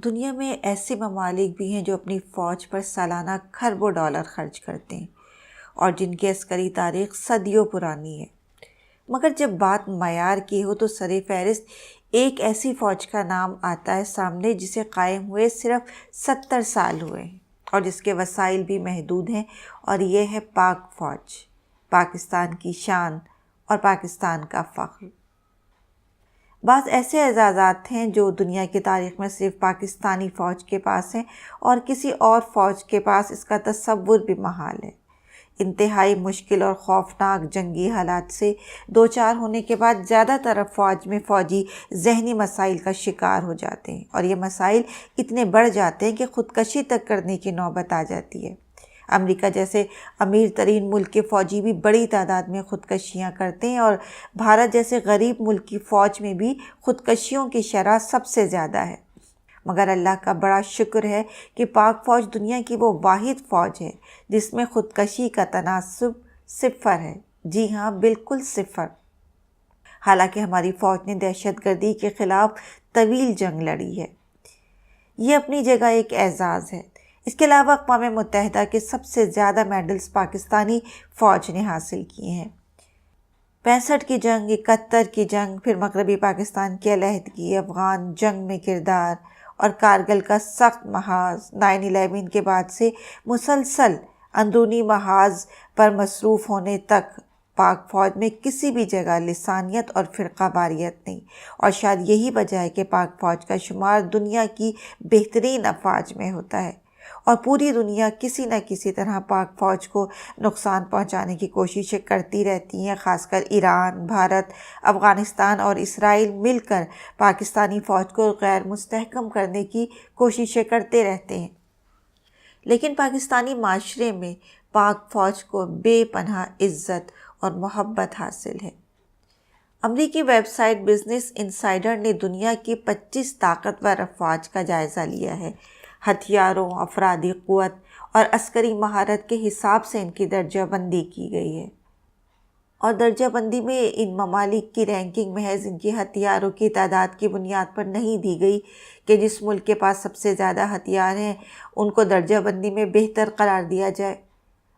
دنیا میں ایسے ممالک بھی ہیں جو اپنی فوج پر سالانہ کھربوں ڈالر خرچ کرتے ہیں اور جن کی عسکری تاریخ صدیوں پرانی ہے، مگر جب بات معیار کی ہو تو سر فہرست ایک ایسی فوج کا نام آتا ہے سامنے جسے قائم ہوئے صرف 70 سال ہوئے ہیں اور جس کے وسائل بھی محدود ہیں، اور یہ ہے پاک فوج، پاکستان کی شان اور پاکستان کا فخر۔ بعض ایسے اعزازات ہیں جو دنیا کی تاریخ میں صرف پاکستانی فوج کے پاس ہیں اور کسی اور فوج کے پاس اس کا تصور بھی محال ہے۔ انتہائی مشکل اور خوفناک جنگی حالات سے دوچار ہونے کے بعد زیادہ تر افواج میں فوجی ذہنی مسائل کا شکار ہو جاتے ہیں، اور یہ مسائل اتنے بڑھ جاتے ہیں کہ خودکشی تک کرنے کی نوبت آ جاتی ہے۔ امریکہ جیسے امیر ترین ملک کے فوجی بھی بڑی تعداد میں خودکشیاں کرتے ہیں، اور بھارت جیسے غریب ملک کی فوج میں بھی خودکشیوں کی شرح سب سے زیادہ ہے۔ مگر اللہ کا بڑا شکر ہے کہ پاک فوج دنیا کی وہ واحد فوج ہے جس میں خودکشی کا تناسب 0 ہے۔ جی ہاں، بالکل 0۔ حالانکہ ہماری فوج نے دہشت گردی کے خلاف طویل جنگ لڑی ہے۔ یہ اپنی جگہ ایک اعزاز ہے۔ اس کے علاوہ اقوام متحدہ کے سب سے زیادہ میڈلز پاکستانی فوج نے حاصل کیے ہیں۔ 65 کی جنگ، 71 کی جنگ، پھر مغربی پاکستان کی علیحدگی، افغان جنگ میں کردار اور کارگل کا سخت محاذ، 9/11 کے بعد سے مسلسل اندرونی محاذ پر مصروف ہونے تک پاک فوج میں کسی بھی جگہ لسانیت اور فرقہ واریت نہیں، اور شاید یہی وجہ ہے کہ پاک فوج کا شمار دنیا کی بہترین افواج میں ہوتا ہے، اور پوری دنیا کسی نہ کسی طرح پاک فوج کو نقصان پہنچانے کی کوششیں کرتی رہتی ہیں۔ خاص کر ایران، بھارت، افغانستان اور اسرائیل مل کر پاکستانی فوج کو غیر مستحکم کرنے کی کوششیں کرتے رہتے ہیں، لیکن پاکستانی معاشرے میں پاک فوج کو بے پناہ عزت اور محبت حاصل ہے۔ امریکی ویب سائٹ بزنس انسائیڈر نے دنیا کی 25 طاقتور افواج کا جائزہ لیا ہے۔ ہتھیاروں، افرادی قوت اور عسکری مہارت کے حساب سے ان کی درجہ بندی کی گئی ہے، اور درجہ بندی میں ان ممالک کی رینکنگ محض ان کی ہتھیاروں کی تعداد کی بنیاد پر نہیں دی گئی کہ جس ملک کے پاس سب سے زیادہ ہتھیار ہیں ان کو درجہ بندی میں بہتر قرار دیا جائے،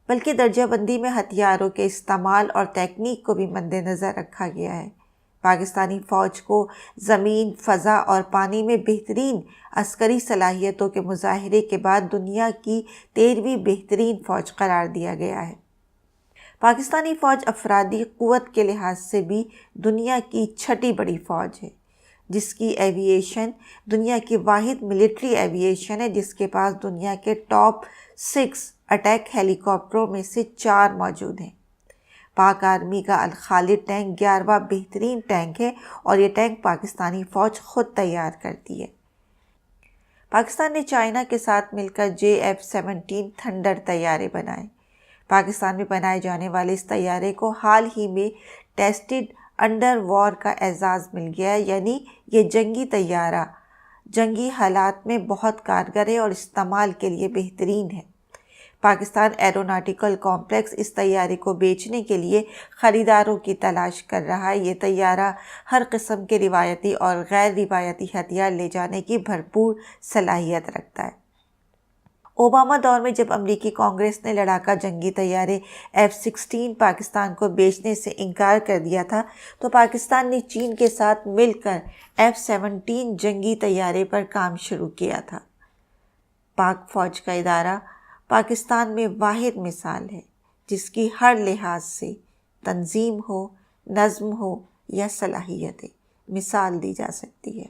بلکہ درجہ بندی میں ہتھیاروں کے استعمال اور تکنیک کو بھی مد نظر رکھا گیا ہے۔ پاکستانی فوج کو زمین، فضا اور پانی میں بہترین عسکری صلاحیتوں کے مظاہرے کے بعد دنیا کی 13ویں بہترین فوج قرار دیا گیا ہے۔ پاکستانی فوج افرادی قوت کے لحاظ سے بھی دنیا کی 6ٹھی بڑی فوج ہے، جس کی ایوییشن دنیا کی واحد ملٹری ایوییشن ہے، جس کے پاس دنیا کے ٹاپ 6 اٹیک ہیلی کاپٹروں میں سے 4 موجود ہیں۔ پاک آرمی کا الخالد ٹینک 11واں بہترین ٹینک ہے، اور یہ ٹینک پاکستانی فوج خود تیار کرتی ہے۔ پاکستان نے چائنا کے ساتھ مل کر JF-17 تھنڈر طیارے بنائے۔ پاکستان میں بنائے جانے والے اس طیارے کو حال ہی میں ٹیسٹڈ انڈر وار کا اعزاز مل گیا ہے، یعنی یہ جنگی طیارہ جنگی حالات میں بہت کارگر ہے اور استعمال کے لیے بہترین ہے۔ پاکستان ایروناٹیکل کمپلیکس اس طیارے کو بیچنے کے لیے خریداروں کی تلاش کر رہا ہے۔ یہ طیارہ ہر قسم کے روایتی اور غیر روایتی ہتھیار لے جانے کی بھرپور صلاحیت رکھتا ہے۔ اوباما دور میں جب امریکی کانگریس نے لڑاکا جنگی طیارے F-16 پاکستان کو بیچنے سے انکار کر دیا تھا، تو پاکستان نے چین کے ساتھ مل کر F-17 جنگی طیارے پر کام شروع کیا تھا۔ پاک فوج کا ادارہ پاکستان میں واحد مثال ہے جس کی ہر لحاظ سے تنظیم ہو، نظم ہو یا صلاحیتیں مثال دی جا سکتی ہے۔